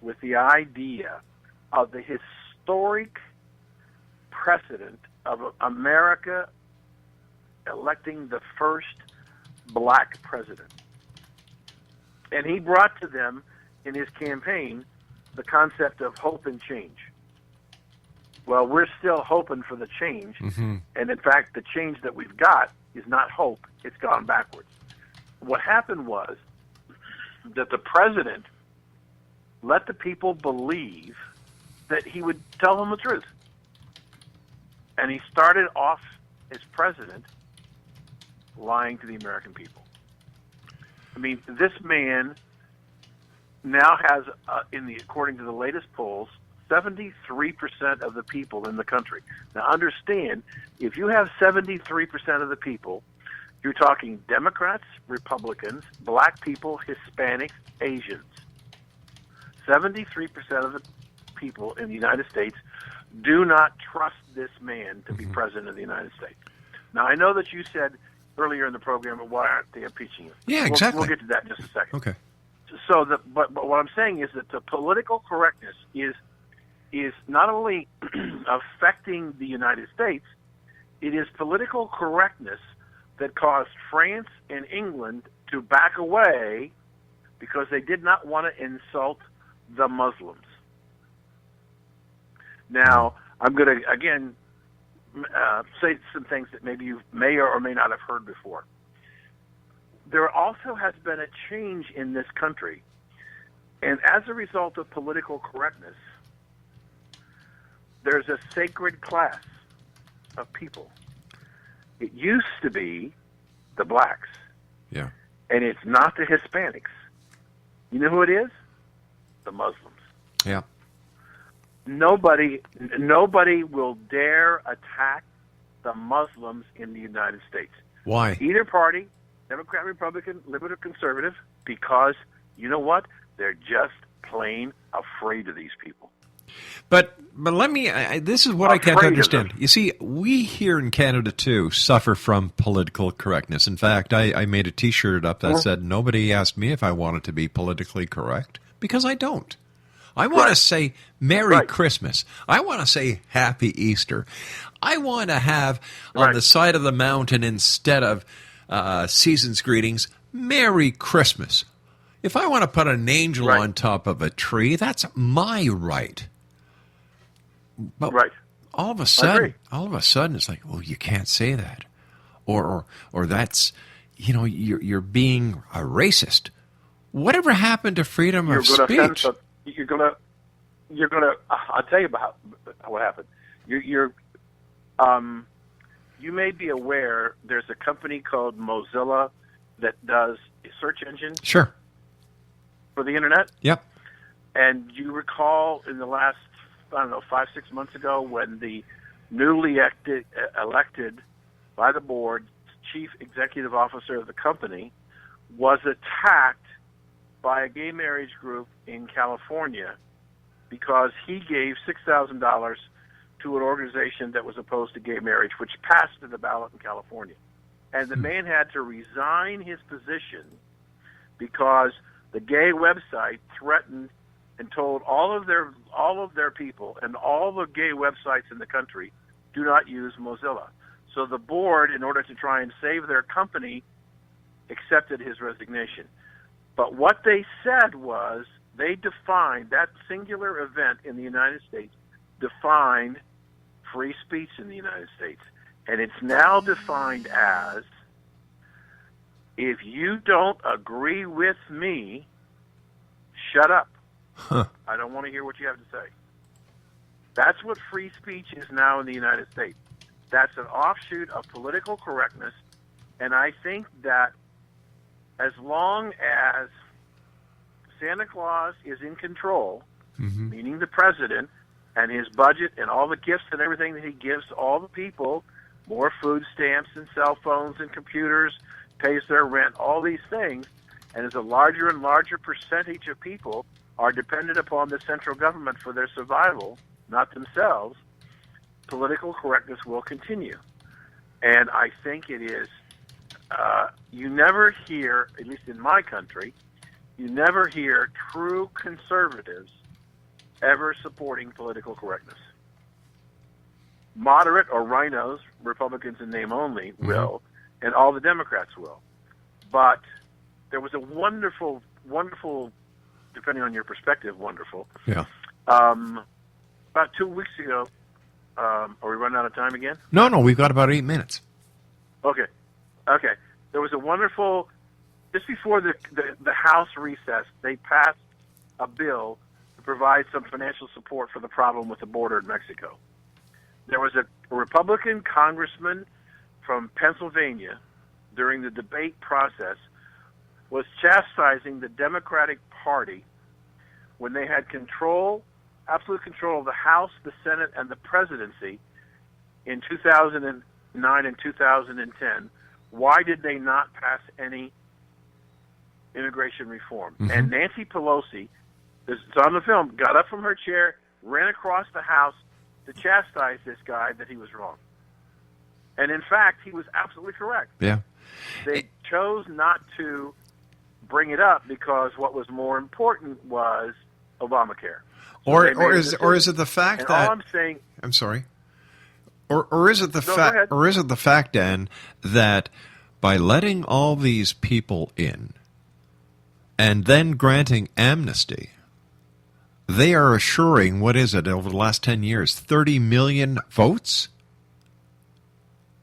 with the idea of the historic precedent of America electing the first black president. And he brought to them in his campaign the concept of hope and change. Well, we're still hoping for the change. Mm-hmm. And in fact, the change that we've got is not hope. It's gone backwards. What happened was that the president let the people believe that he would tell them the truth. And he started off as president lying to the American people. I mean, this man now has, according to the latest polls, 73% of the people in the country. Now, understand, if you have 73% of the people, you're talking Democrats, Republicans, black people, Hispanics, Asians. 73% of the people in the United States do not trust this man to be president of the United States. Now, I know that you said earlier in the program, why aren't they impeaching him? Yeah, exactly. We'll get to that in just a second. Okay. So, but what I'm saying is that the political correctness is not only affecting the United States, it is political correctness that caused France and England to back away because they did not want to insult the Muslims. Now, I'm going to, again, say some things that maybe you may or may not have heard before. There also has been a change in this country, and as a result of political correctness, there's a sacred class of people. It used to be the blacks. Yeah. And it's not the Hispanics. You know who it is? The Muslims. Yeah. Nobody will dare attack the Muslims in the United States. Why? Either party, Democrat, Republican, Liberal, Conservative, because, you know what? They're just plain afraid of these people. But let me, this is what I can't understand. You see, we here in Canada, too, suffer from political correctness. In fact, I made a T-shirt up that said, nobody asked me if I wanted to be politically correct, because I don't. I want to say Merry Christmas. I want to say Happy Easter. I want to have on the side of the mountain, instead of season's greetings, Merry Christmas. If I want to put an angel on top of a tree, that's my right. But all of a sudden, it's like, well, you can't say that, or that's, you're being a racist. Whatever happened to freedom of speech? You're gonna. I'll tell you about what happened. You may be aware there's a company called Mozilla that does a search engine. Sure. For the internet. Yep. And you recall in the last, 5-6 months ago, when the newly elected by the board chief executive officer of the company was attacked by a gay marriage group in California because he gave $6,000 to an organization that was opposed to gay marriage, which passed the ballot in California. And the man had to resign his position because the gay website threatened and told all of their people and all the gay websites in the country, do not use Mozilla. So the board, in order to try and save their company, accepted his resignation. But what they said was they defined that singular event in the United States, defined free speech in the United States. And it's now defined as, if you don't agree with me, shut up. Huh. I don't want to hear what you have to say. That's what free speech is now in the United States. That's an offshoot of political correctness. And I think that as long as Santa Claus is in control, meaning the president, and his budget and all the gifts and everything that he gives to all the people, more food stamps and cell phones and computers, pays their rent, all these things, and as a larger and larger percentage of people are dependent upon the central government for their survival, not themselves, political correctness will continue. And I think it is, you never hear, at least in my country, you never hear true conservatives ever supporting political correctness. Moderate or rhinos, Republicans in name only, will, and all the Democrats will. But there was a wonderful, depending on your perspective, wonderful. Yeah. About 2 weeks ago, are we running out of time again? No, we've got about 8 minutes. Okay. There was a wonderful, just before the House recess, they passed a bill to provide some financial support for the problem with the border in Mexico. There was a Republican congressman from Pennsylvania during the debate process was chastising the Democratic Party when they had absolute control of the House, the Senate, and the presidency in 2009 and 2010. Why did they not pass any immigration reform? And Nancy Pelosi, it's on the film, got up from her chair, ran across the House to chastise this guy that he was wrong. And in fact, he was absolutely correct. Yeah. They chose not to bring it up because what was more important was Obamacare. So or is it the fact that all I'm saying, I'm sorry. Or is it the fact, Dan, that by letting all these people in and then granting amnesty, they are assuring, what is it, over the last 10 years, 30 million votes?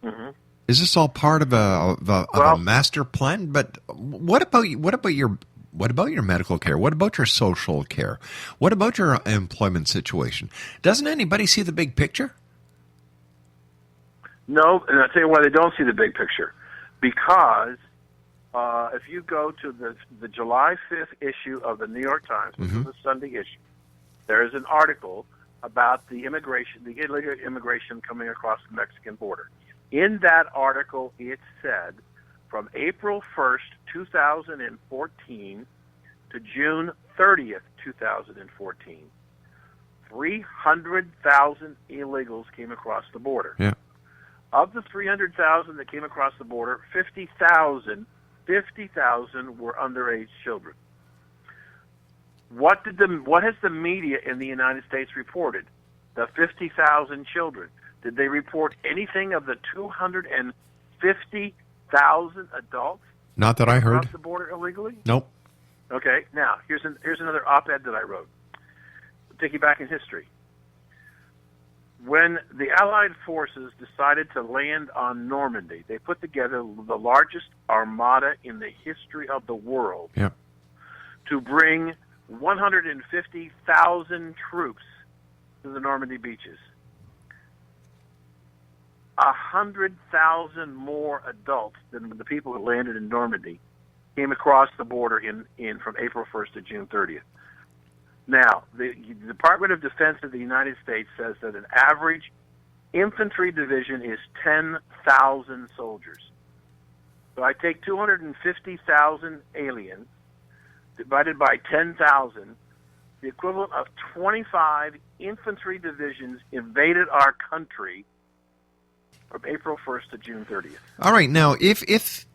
Mm-hmm. Is this all part of a master plan? But what about your medical care? What about your social care? What about your employment situation? Doesn't anybody see the big picture? No, and I'll tell you why they don't see the big picture. Because if you go to the July 5th issue of the New York Times, which is a Sunday issue, there is an article about the illegal immigration coming across the Mexican border. In that article, it said from April 1st, 2014 to June 30th, 2014, 300,000 illegals came across the border. Yeah. Of the 300,000 that came across the border, 50,000 were underage children. What has the media in the United States reported? The 50,000 children. Did they report anything of the 250,000 adults? Not that I heard. Across the border illegally? Nope. Okay. Now here's another op-ed that I wrote. I'll take you back in history. When the Allied forces decided to land on Normandy, they put together the largest armada in the history of the world to bring 150,000 troops to the Normandy beaches. 100,000 more adults than the people who landed in Normandy came across the border in from April 1st to June 30th. Now, the Department of Defense of the United States says that an average infantry division is 10,000 soldiers. So I take 250,000 aliens divided by 10,000, the equivalent of 25 infantry divisions invaded our country from April 1st to June 30th. All right, now if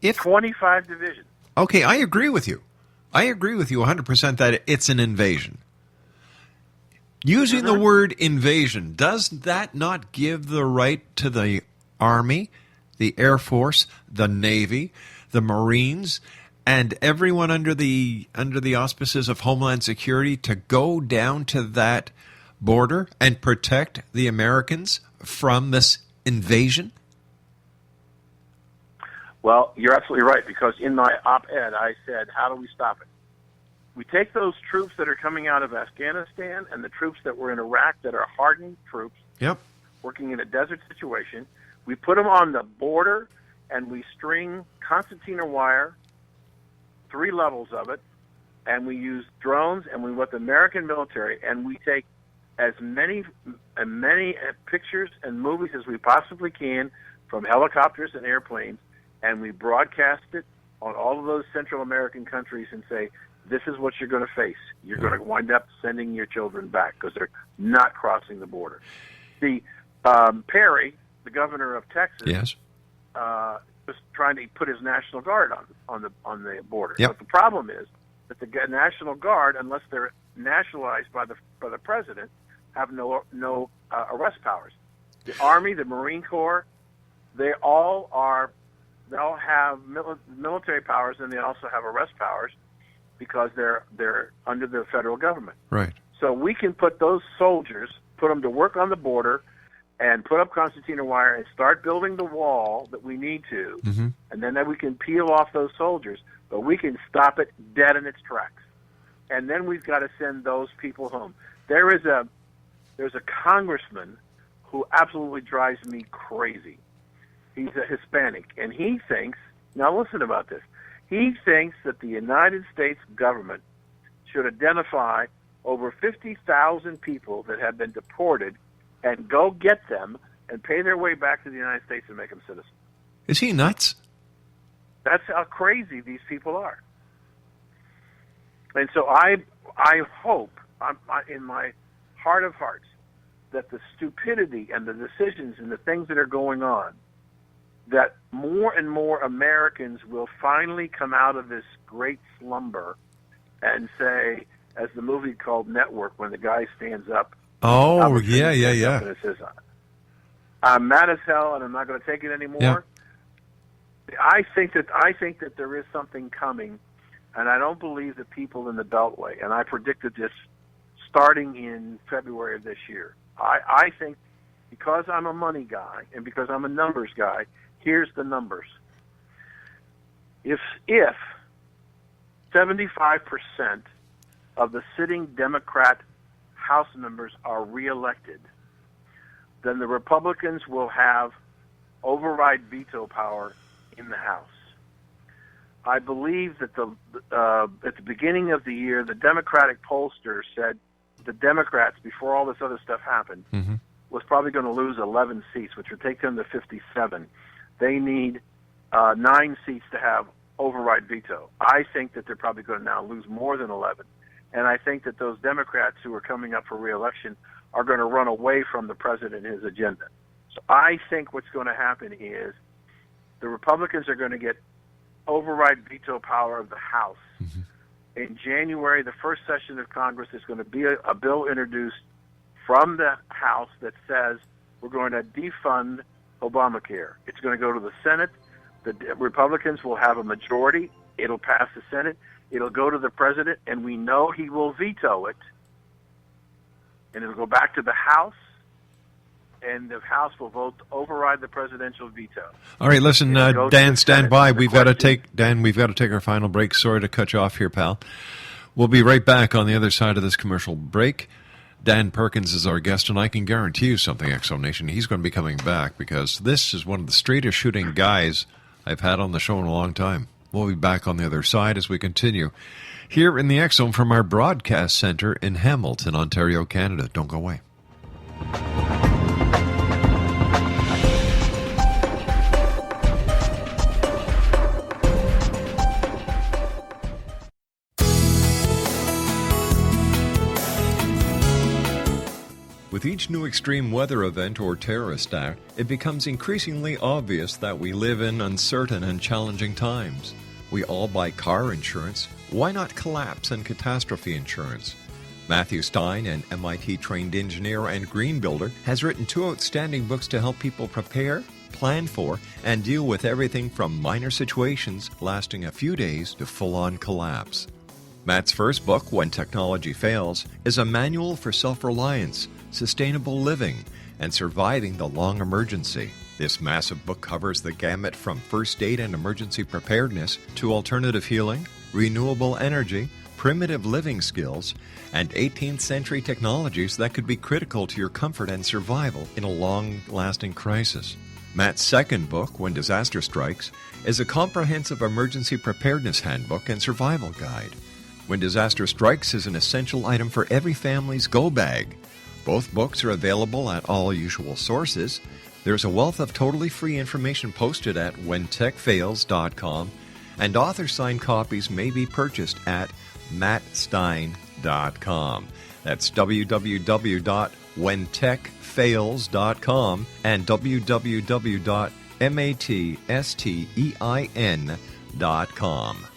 25 divisions. Okay, I agree with you. I agree with you 100% that it's an invasion. Using the word invasion, does that not give the right to the Army, the Air Force, the Navy, the Marines, and everyone under the auspices of Homeland Security to go down to that border and protect the Americans from this invasion? Well, you're absolutely right, because in my op-ed I said, how do we stop it? We take those troops that are coming out of Afghanistan and the troops that were in Iraq that are hardened troops working in a desert situation. We put them on the border and we string concertina wire, 3 levels of it, and we use drones and we with the American military, and we take as many pictures and movies as we possibly can from helicopters and airplanes, and we broadcast it on all of those Central American countries and say, this is what you're going to face. You're going to wind up sending your children back because they're not crossing the border. The Perry, the governor of Texas, was trying to put his National Guard on the border. Yep. But the problem is that the National Guard, unless they're nationalized by the president, have no arrest powers. The Army, the Marine Corps, they all have military powers, and they also have arrest powers because they're under the federal government. Right. So we can put those soldiers, put them to work on the border, and put up concertina wire and start building the wall that we need to, and then we can peel off those soldiers. But we can stop it dead in its tracks, and then we've got to send those people home. There's a congressman who absolutely drives me crazy. He's a Hispanic, and he thinks, now listen about this, he thinks that the United States government should identify over 50,000 people that have been deported and go get them and pay their way back to the United States and make them citizens. Is he nuts? That's how crazy these people are. And so I hope, in my heart of hearts, that the stupidity and the decisions and the things that are going on, that more and more Americans will finally come out of this great slumber and say, as the movie called Network, when the guy stands up. Oh, yeah. And it says, I'm mad as hell and I'm not going to take it anymore. Yeah. I think that there is something coming, and I don't believe the people in the Beltway, and I predicted this starting in February of this year. I think because I'm a money guy and because I'm a numbers guy, here's the numbers. If 75% of the sitting Democrat House members are reelected, then the Republicans will have override veto power in the House. I believe that at the beginning of the year, the Democratic pollster said the Democrats, before all this other stuff happened, was probably going to lose 11 seats, which would take them to 57. They need 9 seats to have override veto. I think that they're probably going to now lose more than 11. And I think that those Democrats who are coming up for re-election are going to run away from the president and his agenda. So I think what's going to happen is the Republicans are going to get override veto power of the House. In January, the first session of Congress, is going to be a bill introduced from the House that says we're going to defund Obamacare. It's going to go to the Senate. The Republicans will have a majority. It'll pass the Senate. It'll go to the president, and we know he will veto it. And it'll go back to the House, and the House will vote to override the presidential veto. All right, listen, Dan, stand by. We've got to take our final break. Sorry to cut you off here, pal. We'll be right back on the other side of this commercial break. Dan Perkins is our guest, and I can guarantee you something, Exo Nation. He's going to be coming back because this is one of the straightest shooting guys I've had on the show in a long time. We'll be back on the other side as we continue here in the Exo from our broadcast center in Hamilton, Ontario, Canada. Don't go away. With each new extreme weather event or terrorist act, it becomes increasingly obvious that we live in uncertain and challenging times. We all buy car insurance. Why not collapse and catastrophe insurance? Matthew Stein, an MIT-trained engineer and green builder, has written 2 outstanding books to help people prepare, plan for, and deal with everything from minor situations lasting a few days to full-on collapse. Matt's first book, When Technology Fails, is a manual for self-reliance, sustainable living, and surviving the long emergency. This massive book covers the gamut from first aid and emergency preparedness to alternative healing, renewable energy, primitive living skills, and 18th century technologies that could be critical to your comfort and survival in a long-lasting crisis. Matt's second book, When Disaster Strikes, is a comprehensive emergency preparedness handbook and survival guide. When Disaster Strikes is an essential item for every family's go bag. Both books are available at all usual sources. There's a wealth of totally free information posted at whentechfails.com, and author-signed copies may be purchased at mattstein.com. That's www.whentechfails.com and www.mattstein.com.